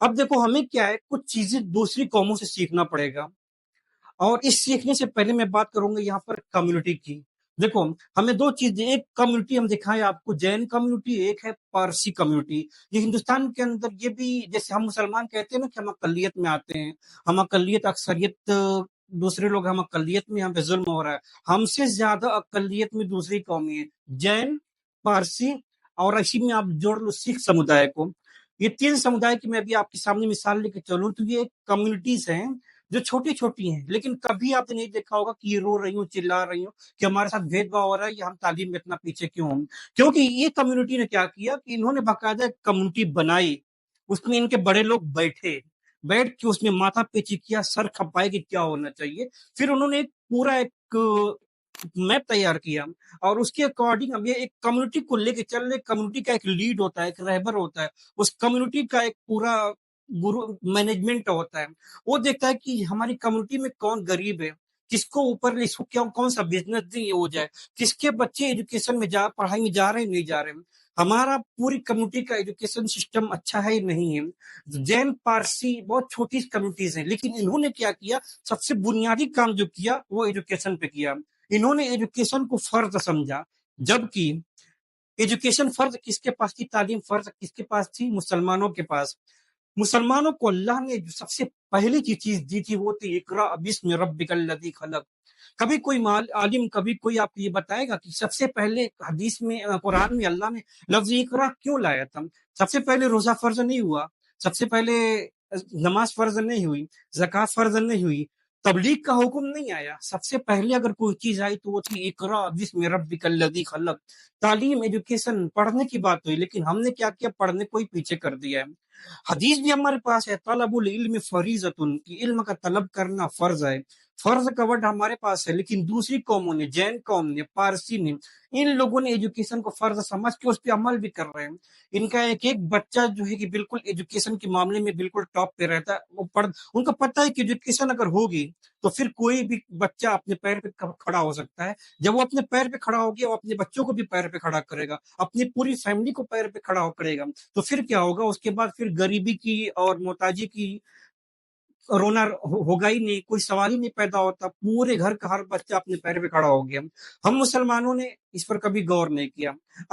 اب دیکھو ہمیں کیا ہے، کچھ چیزیں دوسری قوموں سے سیکھنا پڑے گا، اور اس سیکھنے سے پہلے میں بات کروں گا یہاں پر کمیونٹی کی۔ دیکھو ہمیں دو چیزیں، ایک کمیونٹی ہم دکھائیں آپ کو جین کمیونٹی، ایک ہے پارسی کمیونٹی۔ یہ ہندوستان کے اندر یہ بھی، جیسے ہم مسلمان کہتے ہیں نا کہ ہم اقلیت میں آتے ہیں، ہم اقلیت اکثریت، دوسرے لوگ ہم اقلیت میں، ہم پہ ظلم ہو رہا ہے، ہم سے زیادہ اقلیت میں دوسری قومیں ہیں، جین، پارسی، اور اسی میں آپ جوڑ لو سکھ سمدائے کو۔ یہ تین سمدائے کی میں ابھی آپ کے سامنے مثال لے کے چلوں تو یہ کمیونٹیز ہیں جو چھوٹی چھوٹی ہیں، لیکن کبھی آپ نے نہیں دیکھا ہوگا کہ یہ رو رہی ہوں، چلا رہی ہوں کہ ہمارے ساتھ بھید بھاؤ ہو رہا ہے یا ہم تعلیم میں اتنا پیچھے کیوں ہوں۔ کیونکہ یہ کمیونٹی نے کیا کیا کہ انہوں نے باقاعدہ ایک کمیونٹی بنائی، اس میں ان کے بڑے لوگ بیٹھ کے اس میں ماتھا پیچی کیا، سر کھپائے کہ کیا ہونا چاہیے، پھر انہوں نے ایک پورا ایک میپ تیار کیا، اور اس کے اکارڈنگ اب یہ ایک کمیونٹی کو لے کے چل رہے۔ کمیونٹی کا ایک لیڈ ہوتا ہے، ایک رہبر ہوتا ہے، اس کمیونٹی کا ایک پورا گرو مینجمنٹ ہوتا ہے، وہ دیکھتا ہے کہ ہماری کمیونٹی میں کون غریب ہے، کس کو اوپر اس کو کون سا بزنس دی ہو جائے، کس کے بچے ایجوکیشن میں پڑھائی میں جا رہے ہیں نہیں جا رہے ہیں، ہمارا پوری کمیونٹی کا ایجوکیشن سسٹم اچھا ہے نہیں ہے۔ جین پارسی بہت چھوٹی کمیونٹیز ہیں، لیکن انہوں نے کیا کیا، سب سے بنیادی کام جو کیا وہ ایجوکیشن پہ کیا۔ انہوں نے ایجوکیشن کو فرض سمجھا، جبکہ ایجوکیشن فرض کس کے پاس تھی، تعلیم فرض کس کے پاس تھی، مسلمانوں کے پاس۔ مسلمانوں کو اللہ نے جو سب سے پہلی چیز دی تھی وہ تھی اقرا بسم ربک الذی خلق۔ کبھی کوئی عالم، کبھی کوئی آپ کو یہ بتائے گا کہ سب سے پہلے حدیث میں، قرآن میں اللہ نے لفظ اقرا کیوں لایا تھا؟ سب سے پہلے روزہ فرض نہیں ہوا، سب سے پہلے نماز فرض نہیں ہوئی، زکوٰۃ فرض نہیں ہوئی، تبلیغ کا حکم نہیں آیا، سب سے پہلے اگر کوئی چیز آئی تو وہ تھی اقرا بسم ربک الذی خلق۔ تعلیم، ایجوکیشن، پڑھنے کی بات ہوئی، لیکن ہم نے کیا کیا، پڑھنے کو ہی پیچھے کر دیا ہے۔ حدیث بھی ہمارے پاس ہے، طلب العلم فریضۃ، کہ علم کا طلب کرنا فرض ہے۔ فرض کا ورڈ ہمارے پاس ہے، لیکن دوسری قوموں نے، جین قوم نے، پارسی نے، ان لوگوں نے ایجوکیشن کو فرض سمجھ کے اس پہ عمل بھی کر رہے ہیں۔ ان کا ایک ایک بچہ جو ہے کہ بالکل ایجوکیشن کے معاملے میں بالکل ٹاپ پہ رہتا ہے، وہ ان کو پتہ ہے کہ ایجوکیشن اگر ہوگی تو پھر کوئی بھی بچہ اپنے پیر پہ کھڑا ہو سکتا ہے۔ جب وہ اپنے پیر پہ کھڑا ہو گیا، وہ اپنے بچوں کو بھی پیر پہ کھڑا کرے گا، اپنی پوری فیملی کو پیر پہ کھڑا کرے گا، تو پھر کیا ہوگا، اس کے بعد پھر غریبی کی اور محتاجی کی رونا ہوگا ہی نہیں، کوئی سوال ہی نہیں پیدا ہوتا، پورے گھر کا ہر بچہ اپنے پیر پہ کھڑا ہو گیا۔ ہم مسلمانوں نے اس پر کبھی غور نہیں کیا۔ اب